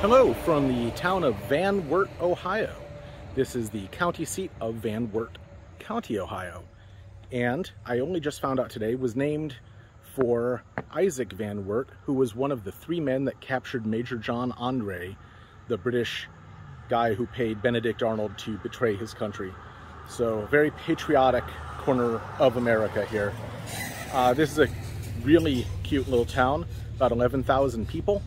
Hello from the town of Van Wert, Ohio. This is the county seat of Van Wert County, Ohio. And I only just found out today was named for Isaac Van Wert, who was one of the 3 men that captured Major John Andre, the British guy who paid Benedict Arnold to betray his country. So very patriotic corner of America here. This is a really cute little town, about 11,000 people.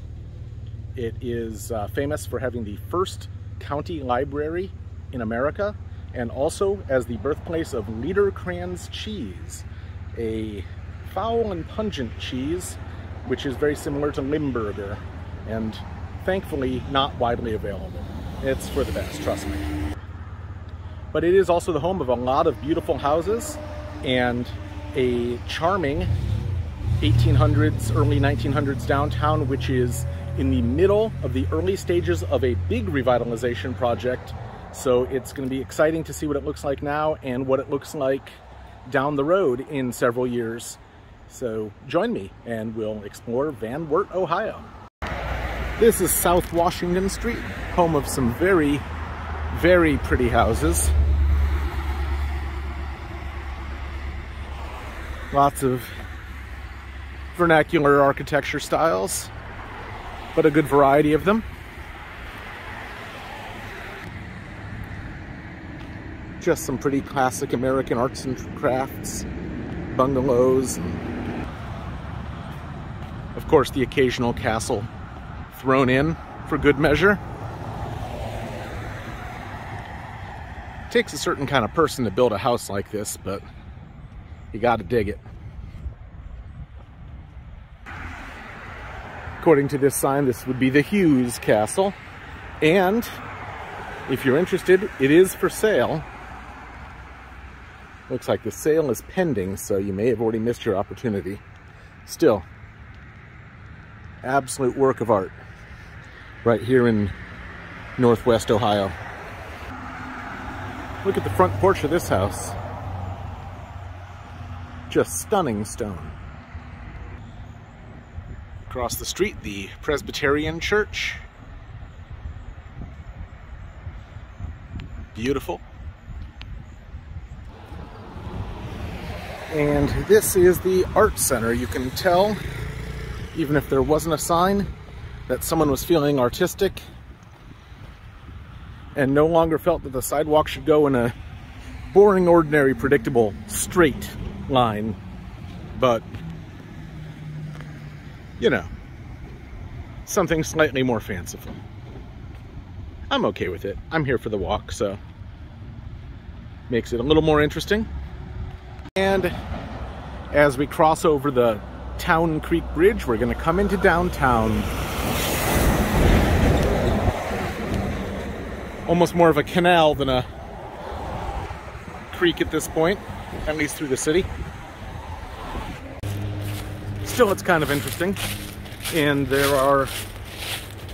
It is famous for having the first county library in America, and also as the birthplace of Liederkranz cheese, a foul and pungent cheese, which is very similar to Limburger, and thankfully not widely available. It's for the best, trust me. But it is also the home of a lot of beautiful houses and a charming 1800s, early 1900s downtown, which is in the middle of the early stages of a big revitalization project. So it's going to be exciting to see what it looks like now and what it looks like down the road in several years. So join me and we'll explore Van Wert, Ohio. This is South Washington Street, home of some very, very pretty houses. Lots of vernacular architecture styles, but a good variety of them. Just some pretty classic American arts and crafts, bungalows, and of course the occasional castle thrown in for good measure. It takes a certain kind of person to build a house like this, but you gotta dig it. According to this sign, this would be the Hughes Castle, and if you're interested, it is for sale. Looks like the sale is pending, so you may have already missed your opportunity. Still, absolute work of art right here in Northwest Ohio. Look at the front porch of this house. Just stunning stone. Across the street, the Presbyterian Church. Beautiful. And this is the art center. You can tell, even if there wasn't a sign, that someone was feeling artistic and no longer felt that the sidewalk should go in a boring, ordinary, predictable, straight line, but you know, something slightly more fanciful. I'm okay with it. I'm here for the walk, so makes it a little more interesting. And as we cross over the Town Creek Bridge, we're going to come into downtown. Almost more of a canal than a creek at this point, at least through the city. Still, it's kind of interesting, and there are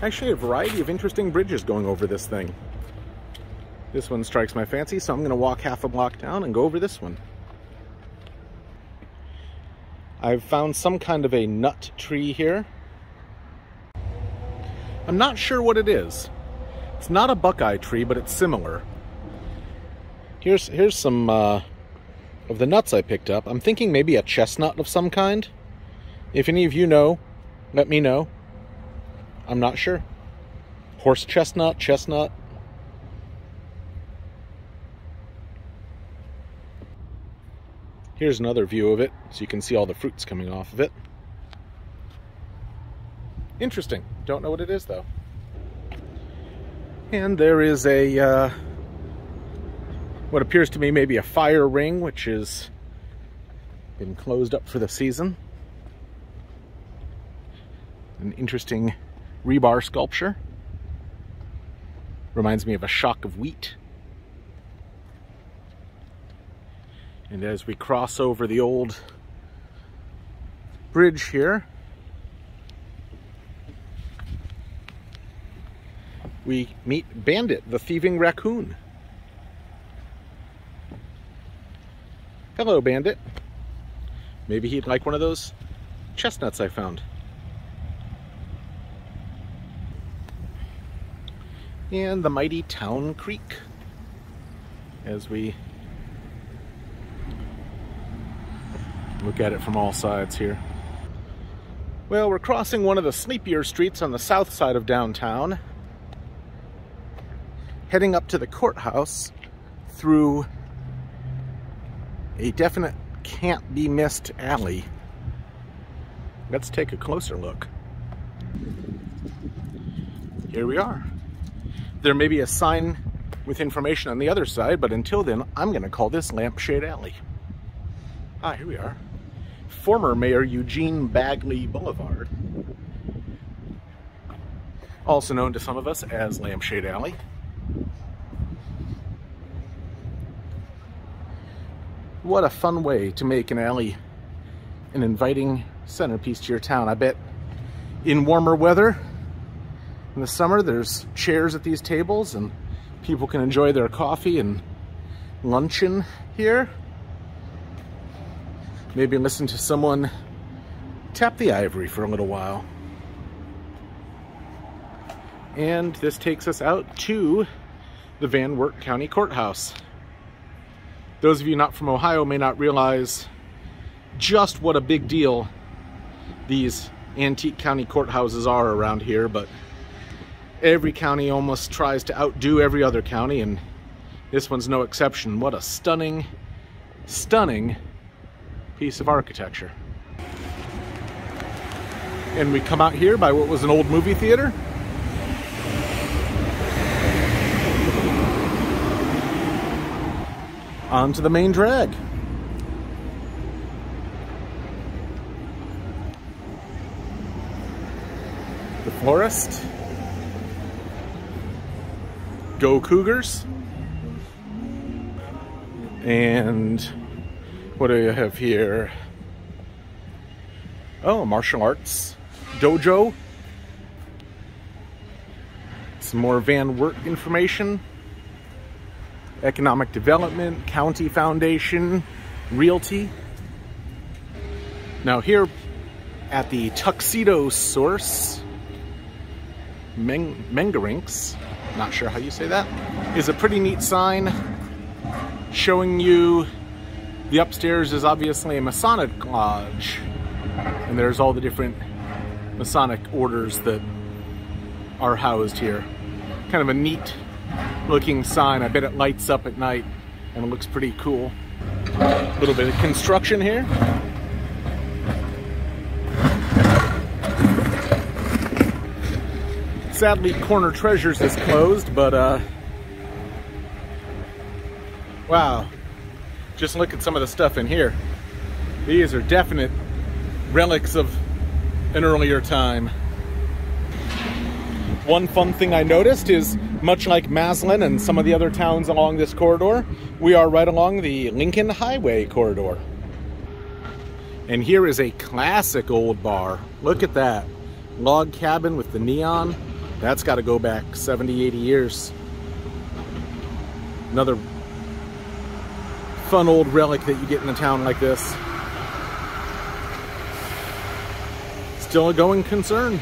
actually a variety of interesting bridges going over this thing. This one strikes my fancy, so I'm going to walk half a block down and go over this one. I've found some kind of a nut tree here. I'm not sure what it is. It's not a buckeye tree, but it's similar. Here's some of the nuts I picked up. I'm thinking maybe a chestnut of some kind. If any of you know, let me know. I'm not sure. Horse chestnut, chestnut. Here's another view of it, so you can see all the fruits coming off of it. Interesting. Don't know what it is, though. And there is a, what appears to me maybe a fire ring, which has been closed up for the season. An interesting rebar sculpture. Reminds me of a shock of wheat. And as we cross over the old bridge here, we meet Bandit, the thieving raccoon. Hello, Bandit. Maybe he'd like one of those chestnuts I found. And the mighty Town Creek as we look at it from all sides here. Well, we're crossing one of the sleepier streets on the south side of downtown, heading up to the Courthouse through a definite can't-be-missed alley. Let's take a closer look. Here we are. There may be a sign with information on the other side, but until then, I'm going to call this Lampshade Alley. Ah, here we are. Former Mayor Eugene Bagley Boulevard, also known to some of us as Lampshade Alley. What a fun way to make an alley an inviting centerpiece to your town. I bet in warmer weather, in the summer, there's chairs at these tables and people can enjoy their coffee and luncheon here. Maybe listen to someone tap the ivory for a little while. And this takes us out to the Van Wert County Courthouse. Those of you not from Ohio may not realize just what a big deal these antique county courthouses are around here, but every county almost tries to outdo every other county, and this one's no exception. What a stunning, stunning piece of architecture. And we come out here by what was an old movie theater. Onto the main drag. The Florist. Go Cougars. And what do you have here? Oh, martial arts dojo. Some more Van Wert information. Economic development, county foundation, realty. Now here at the Tuxedo Source, Mengarinks, not sure how you say that, is a pretty neat sign showing you the upstairs is obviously a Masonic lodge, and there's all the different Masonic orders that are housed here. Kind of a neat looking sign. I bet it lights up at night and it looks pretty cool. A little bit of construction here. Sadly, Corner Treasures is closed, but wow, just look at some of the stuff in here. These are definite relics of an earlier time. One fun thing I noticed is, much like Maslin and some of the other towns along this corridor, we are right along the Lincoln Highway corridor. And here is a classic old bar. Look at that. Log cabin with the neon. That's got to go back 70, 80 years. Another fun old relic that you get in a town like this. Still a going concern.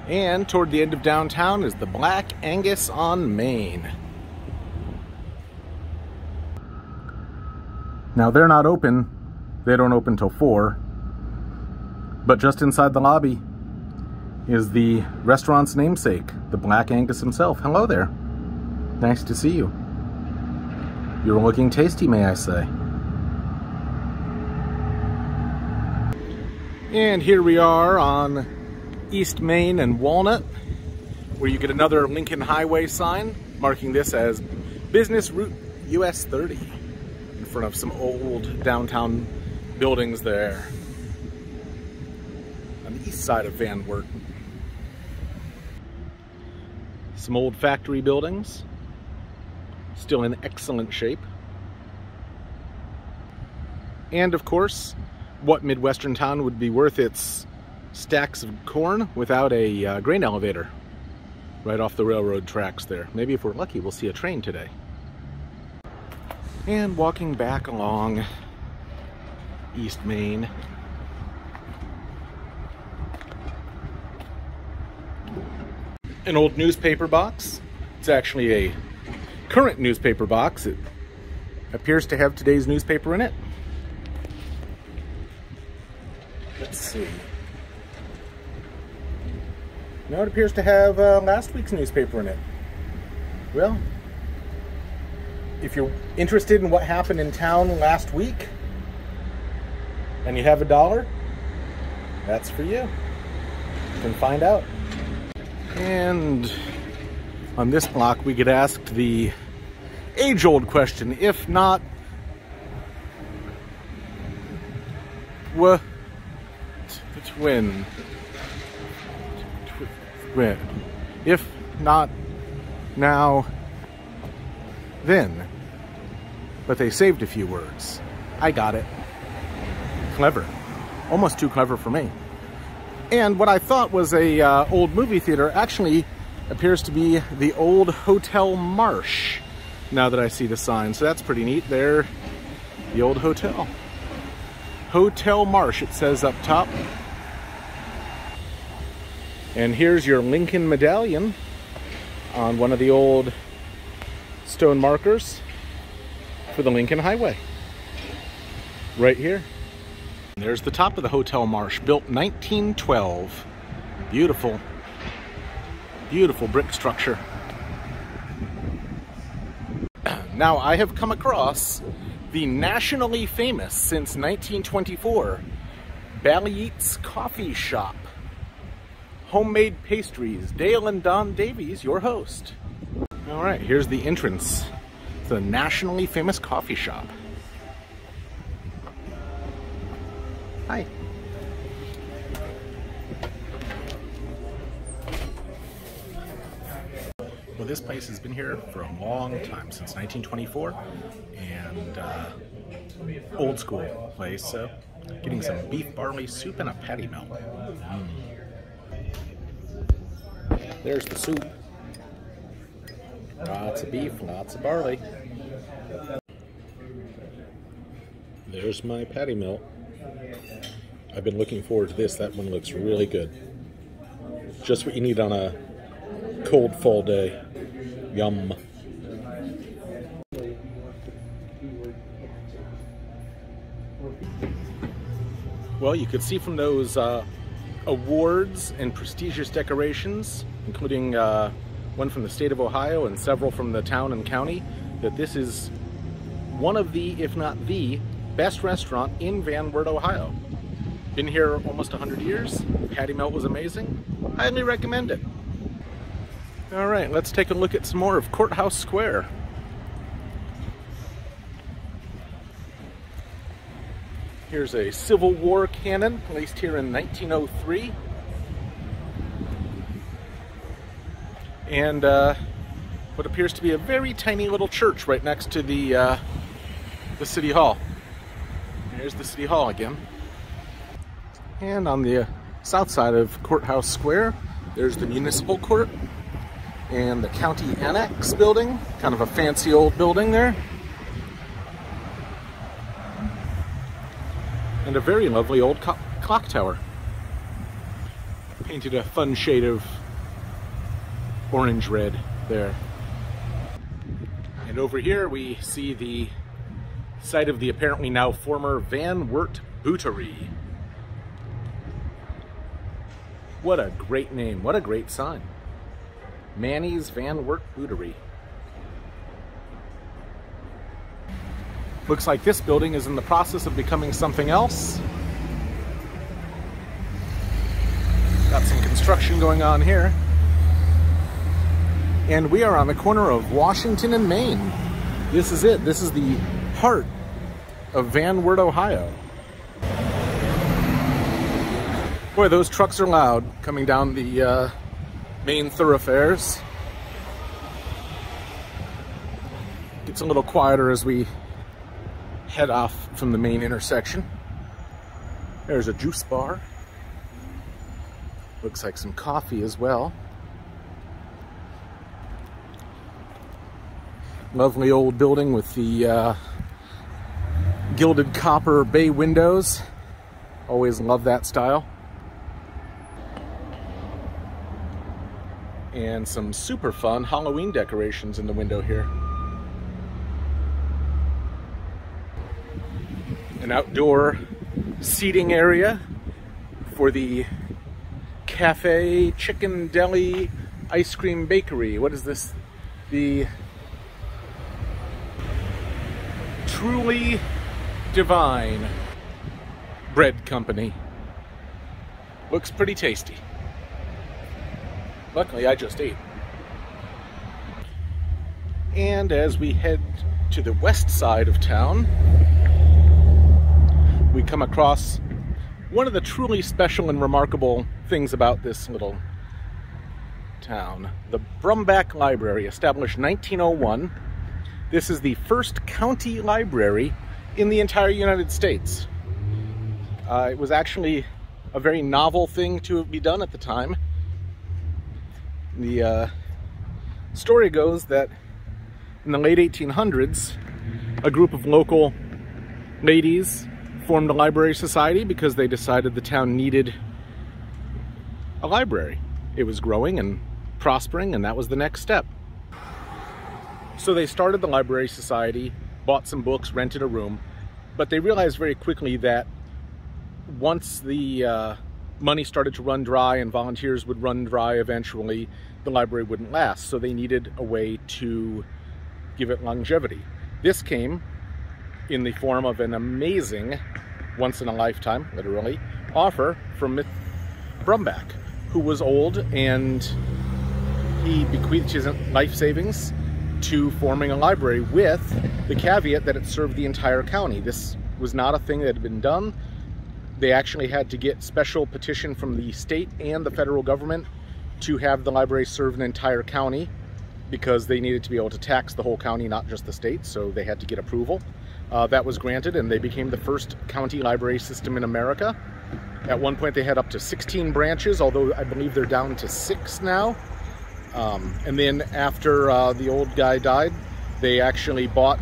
And toward the end of downtown is the Black Angus on Main. Now they're not open. They don't open till 4. But just inside the lobby is the restaurant's namesake, the Black Angus himself. Hello there. Nice to see you. You're looking tasty, may I say. And here we are on East Main and Walnut, where you get another Lincoln Highway sign marking this as Business Route US 30 in front of some old downtown buildings there on the east side of Van Wert. Some old factory buildings, still in excellent shape. And of course, what Midwestern town would be worth its stacks of corn without a grain elevator right off the railroad tracks there? Maybe if we're lucky, we'll see a train today. And walking back along East Main, an old newspaper box. It's actually a current newspaper box. It appears to have today's newspaper in it. Let's see. No, it appears to have last week's newspaper in it. Well, if you're interested in what happened in town last week and you have $1, that's for you. You can find out. And on this block, we get asked the age-old question, if not, when? If not now, then. But they saved a few words. I got it. Clever. Almost too clever for me. And what I thought was a old movie theater actually appears to be the old Hotel Marsh, now that I see the sign. So that's pretty neat. There, the old hotel. Hotel Marsh, it says up top. And here's your Lincoln medallion on one of the old stone markers for the Lincoln Highway. Right here. And there's the top of the Hotel Marsh, built 1912. Beautiful, beautiful brick structure. Now, I have come across the nationally famous, since 1924, Bagley's Coffee Shop. Homemade pastries. Dale and Don Davies, your host. All right, here's the entrance to the nationally famous coffee shop. Hi. Well, this place has been here for a long time, since 1924, and old school place, so getting some beef barley soup and a patty melt. There's the soup. Lots of beef, lots of barley. There's my patty melt. I've been looking forward to this. That one looks really good. Just what you need on a cold fall day. Yum. Well, you could see from those awards and prestigious decorations, including one from the state of Ohio and several from the town and county, that this is one of the, if not the, best restaurant in Van Wert, Ohio. Been here almost 100 years. Patty melt was amazing. Highly recommend it. All right, let's take a look at some more of Courthouse Square. Here's a Civil War cannon placed here in 1903. And what appears to be a very tiny little church right next to the City Hall. There's the City Hall again. And on the south side of Courthouse Square, there's the Municipal Court and the County Annex building. Kind of a fancy old building there. And a very lovely old clock tower. Painted a fun shade of orange-red there. And over here we see the site of the apparently now former Van Wert Bootery. What a great name, what a great sign. Manny's Van Wert Bootery. Looks like this building is in the process of becoming something else. Got some construction going on here. And we are on the corner of Washington and Main. This is it. This is the heart of Van Wert, Ohio. Boy, those trucks are loud coming down the main thoroughfares. Gets a little quieter as we head off from the main intersection. There's a juice bar. Looks like some coffee as well. Lovely old building with the gilded copper bay windows. Always love that style. And some super fun Halloween decorations in the window here. An outdoor seating area for the cafe, chicken deli, ice cream bakery. What is this? The Truly Divine Bread Company. Looks pretty tasty. Luckily, I just ate. And as we head to the west side of town, we come across one of the truly special and remarkable things about this little town. The Brumback Library, established 1901. This is the first county library in the entire United States. It was actually a very novel thing to be done at the time. The story goes that in the late 1800s, a group of local ladies formed a library society because they decided the town needed a library. It was growing and prospering, and that was the next step. So they started the library society, bought some books, rented a room, but they realized very quickly that once the money started to run dry and volunteers would run dry eventually, the library wouldn't last. So they needed a way to give it longevity. This came in the form of an amazing, once-in-a-lifetime, literally, offer from Brumback, who was old, and he bequeathed his life savings to forming a library with the caveat that it served the entire county. This was not a thing that had been done. They actually had to get special petition from the state and the federal government to have the library serve an entire county, because they needed to be able to tax the whole county, not just the state, so they had to get approval. That was granted, and they became the first county library system in America. At one point they had up to 16 branches, although I believe they're down to 6 now. And then after the old guy died, they actually bought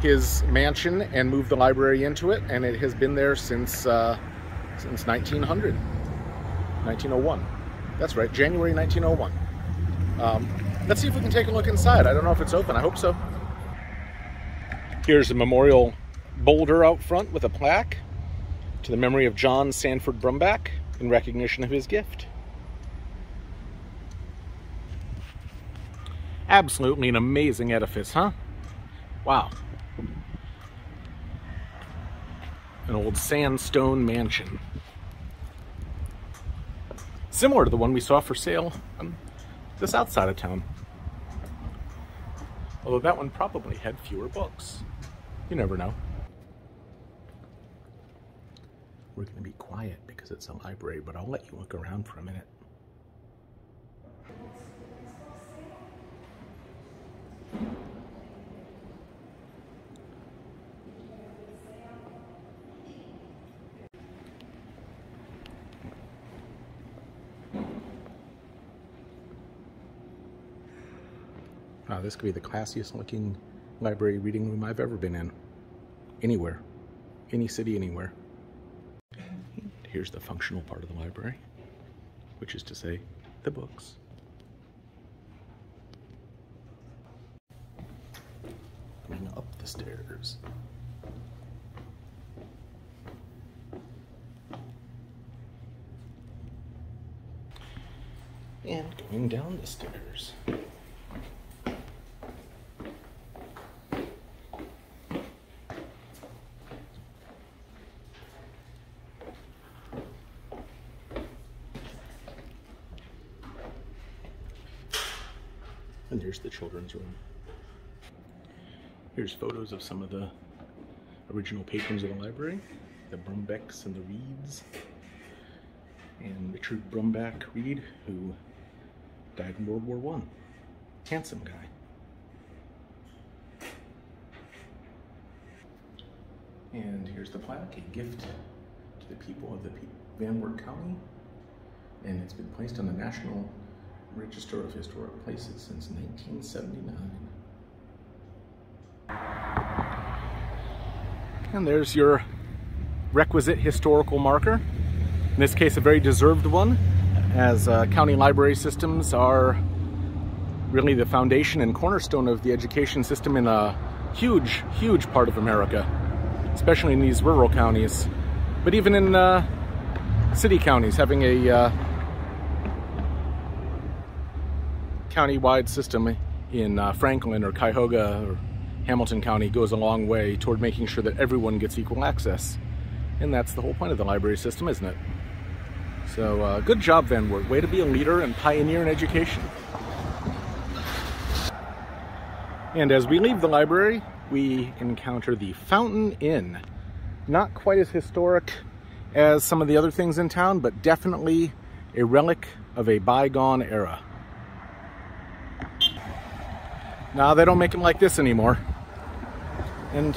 his mansion and moved the library into it, and it has been there since 1900, 1901. That's right, January 1901. Let's see if we can take a look inside. I don't know if it's open. I hope so. Here's a memorial boulder out front with a plaque to the memory of John Sanford Brumback in recognition of his gift. Absolutely an amazing edifice, huh? Wow. An old sandstone mansion. Similar to the one we saw for sale on the south side of town. Although that one probably had fewer books. You never know. We're going to be quiet because it's a library, but I'll let you look around for a minute. Wow, this could be the classiest looking library reading room I've ever been in. Anywhere. Any city, anywhere. Here's the functional part of the library, which is to say, the books. Going up the stairs. And going down the stairs. And here's the children's room. Here's photos of some of the original patrons of the library, the Brumbacks and the Reeds, and Richard Brumback Reed, who died in World War I. Handsome guy. And here's the plaque, a gift to the people of the Van Wert County, and it's been placed on the National Register of Historic Places since 1979. And there's your requisite historical marker. In this case, a very deserved one, as county library systems are really the foundation and cornerstone of the education system in a huge, huge part of America, especially in these rural counties. But even in city counties, having a county-wide system in Franklin or Cuyahoga or Hamilton County goes a long way toward making sure that everyone gets equal access. And that's the whole point of the library system, isn't it? So good job, Van Wert. Way to be a leader and pioneer in education. And as we leave the library, we encounter the Fountain Inn. Not quite as historic as some of the other things in town, but definitely a relic of a bygone era. Now, they don't make them like this anymore. And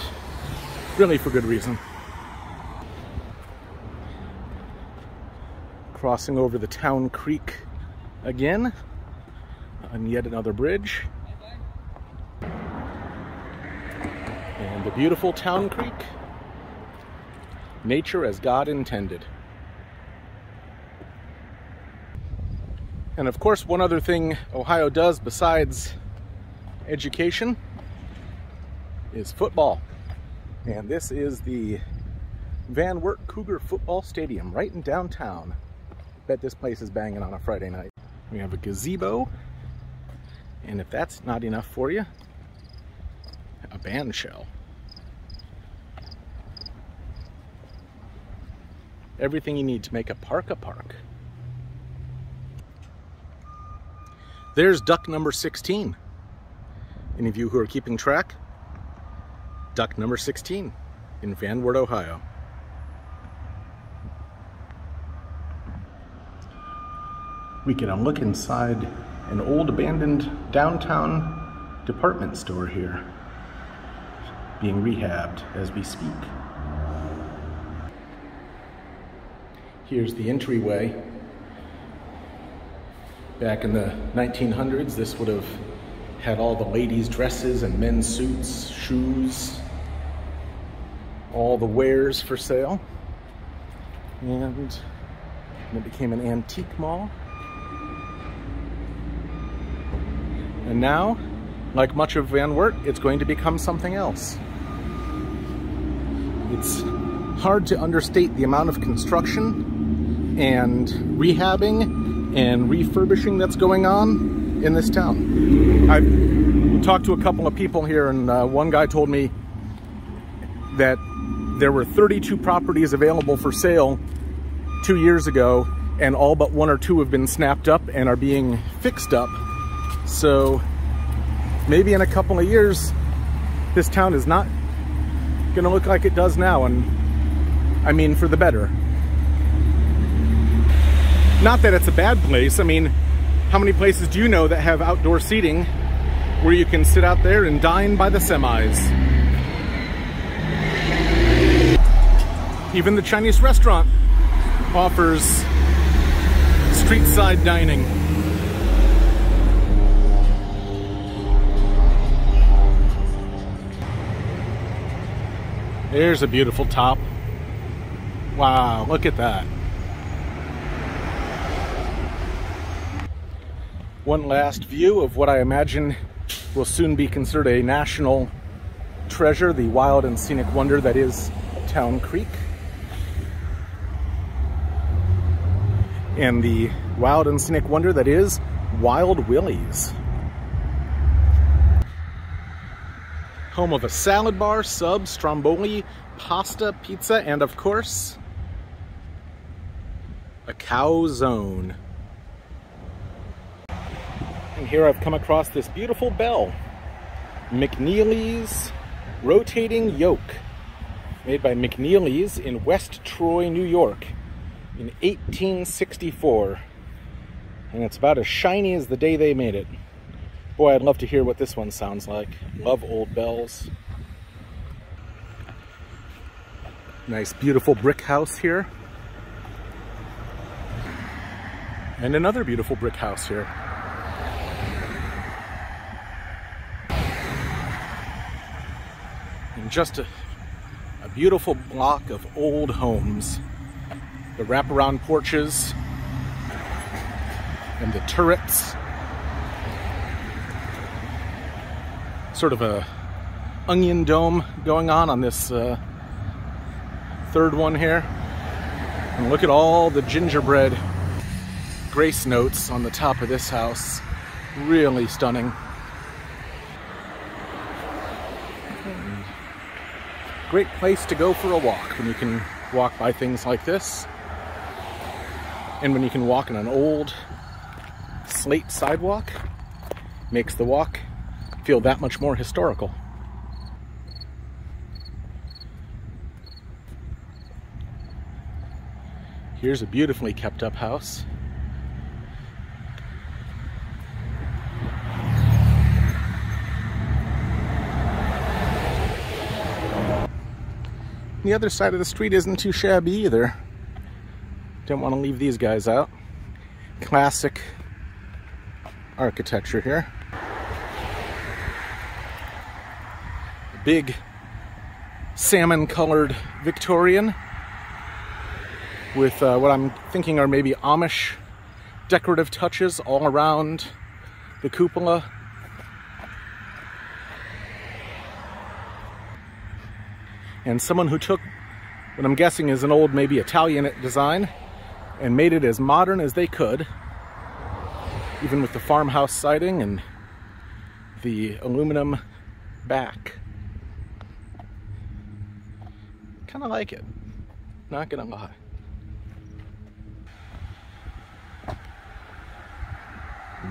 really for good reason. Crossing over the town creek again on yet another bridge. And the beautiful town creek. Nature as God intended. And of course, one other thing Ohio does besides education is football. And this is the Van Wert Cougar Football Stadium right in downtown. Bet this place is banging on a Friday night. We have a gazebo, and if that's not enough for you, a band shell. Everything you need to make a park a park. There's duck number 16. Any of you who are keeping track? Duck number 16 in Van Wert, Ohio. We get a look inside an old abandoned downtown department store here, being rehabbed as we speak. Here's the entryway. Back in the 1900s, this would have had all the ladies' dresses and men's suits, shoes, all the wares for sale. And it became an antique mall. And now, like much of Van Wert, it's going to become something else. It's hard to understate the amount of construction and rehabbing and refurbishing that's going on in this town. I've talked to a couple of people here, and one guy told me that there were 32 properties available for sale 2 years ago, and all but 1 or 2 have been snapped up and are being fixed up. So maybe in a couple of years, this town is not going to look like it does now, and I mean for the better. Not that it's a bad place. I mean, how many places do you know that have outdoor seating where you can sit out there and dine by the semis? Even the Chinese restaurant offers street-side dining. There's a beautiful top. Wow, look at that. One last view of what I imagine will soon be considered a national treasure, the wild and scenic wonder that is Town Creek. And the wild and scenic wonder that is Wild Willie's. Home of a salad bar, subs, stromboli, pasta, pizza, and of course, a cow zone. And here I've come across this beautiful bell, Mcnealy's Rotating Yoke, made by Mcnealy's in West Troy, New York in 1864. And it's about as shiny as the day they made it. Boy, I'd love to hear what this one sounds like. Love old bells. Nice, beautiful brick house here. And another beautiful brick house here. And just a beautiful block of old homes. The wraparound porches and the turrets. sort of a onion dome going on this third one here. And look at all the gingerbread grace notes on the top of this house. Really stunning. Great place to go for a walk when you can walk by things like this. And when you can walk on an old slate sidewalk, makes the walk feel that much more historical. Here's a beautifully kept up house. The other side of the street isn't too shabby either. Don't want to leave these guys out. Classic architecture here. Big salmon-colored Victorian with what I'm thinking are maybe Amish decorative touches all around the cupola. And someone who took what I'm guessing is an old, maybe Italian design and made it as modern as they could, even with the farmhouse siding and the aluminum back. Kind of like it, not gonna lie.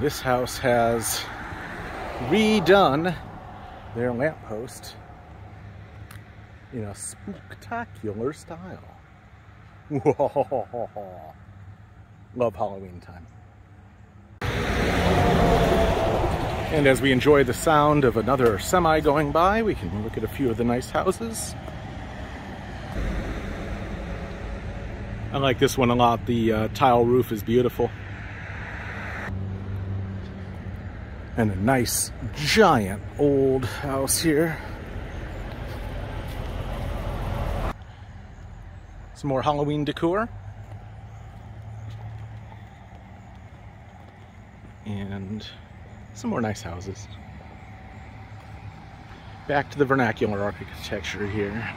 This house has redone their lamppost in a spooktacular style. Whoa. Love Halloween time. And as we enjoy the sound of another semi going by, we can look at a few of the nice houses. I like this one a lot. The tile roof is beautiful. And a nice, giant old house here. Some more Halloween decor. And some more nice houses. Back to the vernacular architecture here.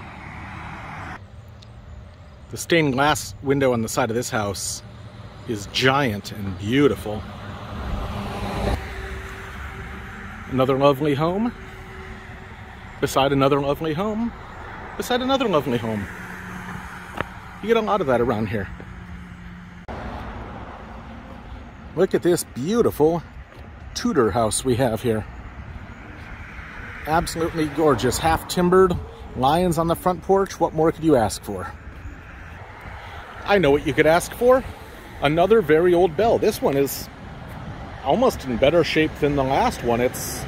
The stained glass window on the side of this house is giant and beautiful. Another lovely home, beside another lovely home, beside another lovely home. You get a lot of that around here. Look at this beautiful Tudor house we have here. Absolutely gorgeous, half timbered, lions on the front porch. What more could you ask for? I know what you could ask for. Another very old bell. This one is almost in better shape than the last one. It's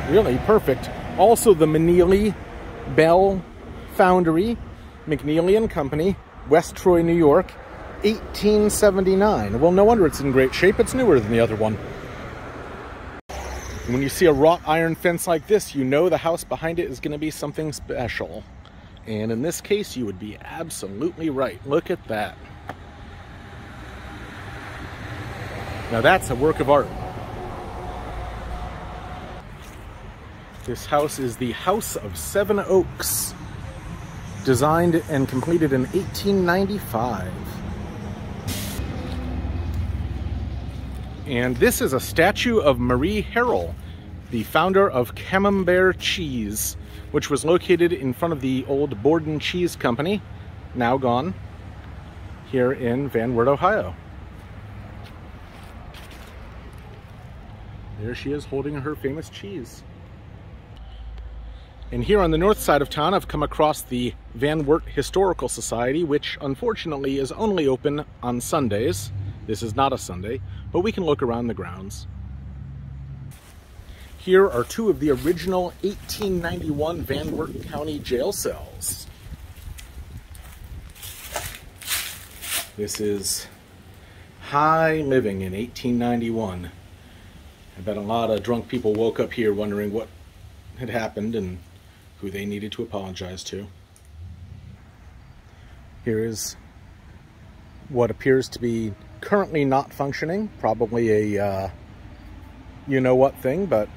really perfect. Also the Mcnealy Bell Foundry, Mcnealy and Company, West Troy, New York, 1879. Well, no wonder it's in great shape. It's newer than the other one. When you see a wrought iron fence like this, you know the house behind it is going to be something special. And in this case, you would be absolutely right. Look at that. Now that's a work of art. This house is the House of Seven Oaks, designed and completed in 1895. And this is a statue of Marie Harrell, the founder of Camembert cheese, which was located in front of the old Borden Cheese Company, now gone, here in Van Wert, Ohio. There she is holding her famous cheese. And here on the north side of town, I've come across the Van Wert Historical Society, which unfortunately is only open on Sundays. This is not a Sunday, but we can look around the grounds. Here are two of the original 1891 Van Wert County jail cells. This is high living in 1891. I bet a lot of drunk people woke up here wondering what had happened and who they needed to apologize to. Here is what appears to be currently not functioning, probably a you-know-what thing, but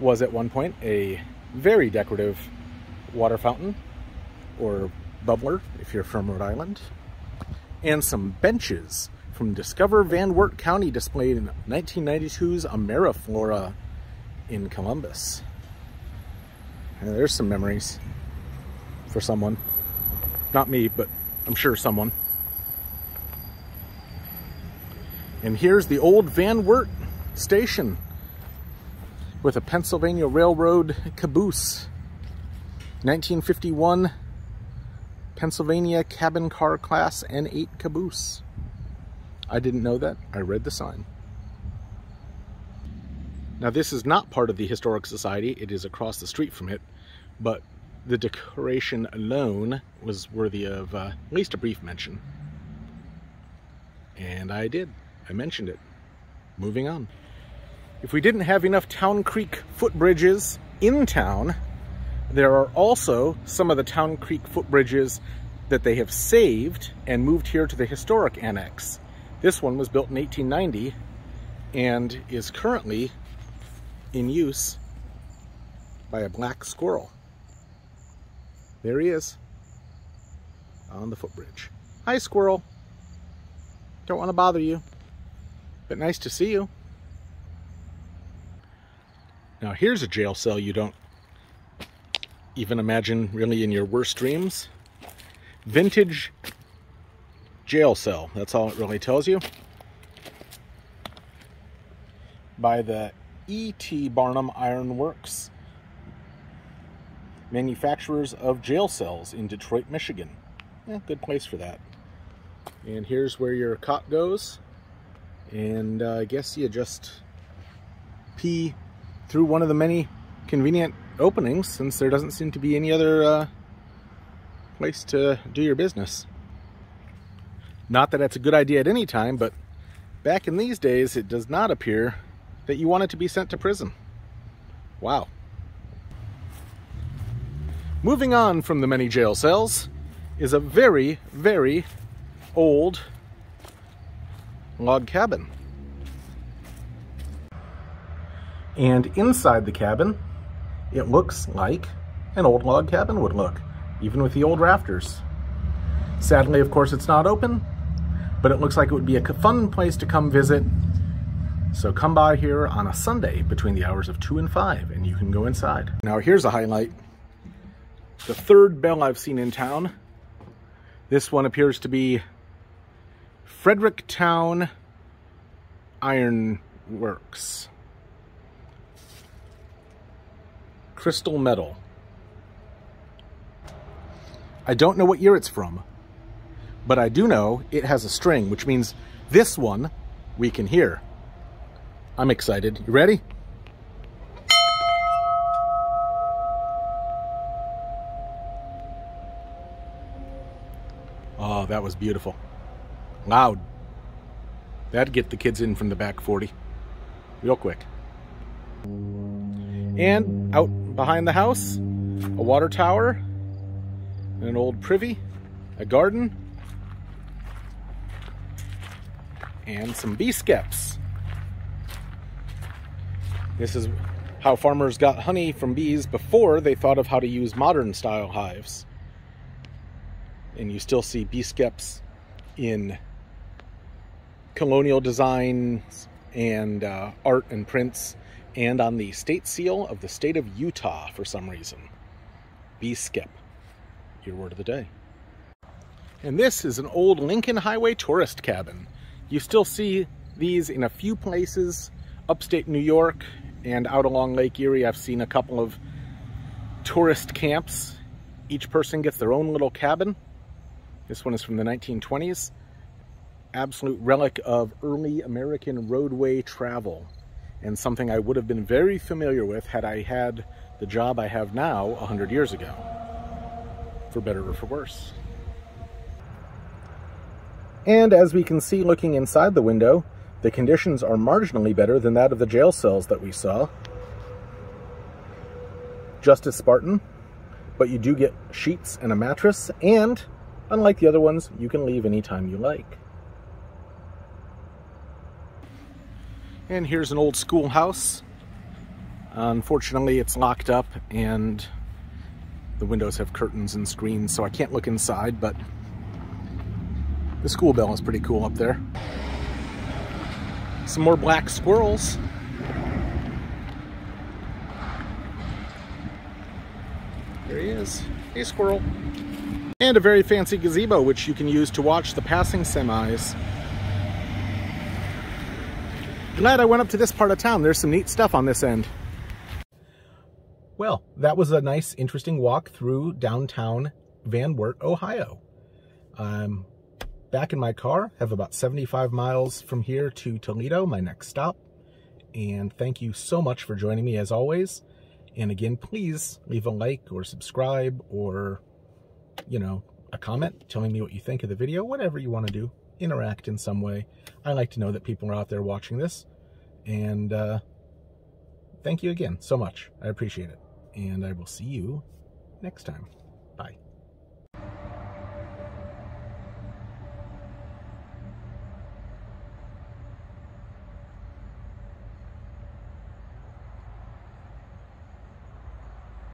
was at one point a very decorative water fountain, or bubbler if you're from Rhode Island, and some benches from Discover Van Wert County displayed in 1992's Ameriflora in Columbus. And there's some memories for someone. Not me, but I'm sure someone. And here's the old Van Wert station with a Pennsylvania Railroad caboose. 1951 Pennsylvania cabin car class N8 caboose. I didn't know that. I read the sign. Now this is not part of the Historic Society. It is across the street from it, but the decoration alone was worthy of at least a brief mention. And I did. I mentioned it. Moving on. If we didn't have enough Town Creek footbridges in town, there are also some of the Town Creek footbridges that they have saved and moved here to the historic annex. This one was built in 1890 and is currently in use by a black squirrel. There he is on the footbridge. Hi, squirrel. Don't want to bother you, but nice to see you. Now here's a jail cell you don't even imagine really in your worst dreams. Vintage jail cell, that's all it really tells you. By the E.T. Barnum Iron Works, manufacturers of jail cells in Detroit, Michigan. Yeah, good place for that. And here's where your cot goes. And I guess you just pee through one of the many convenient openings, since there doesn't seem to be any other place to do your business. Not that that's a good idea at any time, but back in these days, it does not appear that you wanted to be sent to prison. Wow. Moving on from the many jail cells is a very, very old log cabin. And inside the cabin, it looks like an old log cabin would look, even with the old rafters. Sadly, of course, it's not open, but it looks like it would be a fun place to come visit. So come by here on a Sunday between the hours of 2 and 5, and you can go inside. Now here's a highlight. The third bell I've seen in town. This one appears to be Fredericktown Iron Works. Crystal metal. I don't know what year it's from, but I do know it has a string, which means this one we can hear. I'm excited. You ready? Oh, that was beautiful. Loud. That'd get the kids in from the back 40 real quick. And out behind the house, a water tower, an old privy, a garden, and some bee skeps. This is how farmers got honey from bees before they thought of how to use modern style hives. And you still see bee skeps in colonial designs and art and prints, and on the state seal of the state of Utah for some reason. Bee skep, your word of the day. And this is an old Lincoln Highway tourist cabin. You still see these in a few places, upstate New York and out along Lake Erie. I've seen a couple of tourist camps. Each person gets their own little cabin. This one is from the 1920s. Absolute relic of early American roadway travel, and something I would have been very familiar with had I had the job I have now 100 years ago, for better or for worse. And as we can see looking inside the window, the conditions are marginally better than that of the jail cells that we saw. Just as Spartan, but you do get sheets and a mattress, and unlike the other ones, you can leave anytime you like. And here's an old schoolhouse Unfortunately, it's locked up and the windows have curtains and screens, so I can't look inside, but the school bell is pretty cool up there. Some more black squirrels. There he is. Hey, squirrel. And a very fancy gazebo, which you can use to watch the passing semis. Glad I went up to this part of town. There's some neat stuff on this end. Well, that was a nice, interesting walk through downtown Van Wert, Ohio. I'm back in my car, have about 75 miles from here to Toledo, my next stop. And thank you so much for joining me as always. And again, please leave a like or subscribe or, you know, a comment telling me what you think of the video, whatever you want to do. Interact in some way. I like to know that people are out there watching this. And thank you again so much. I appreciate it. And I will see you next time. Bye.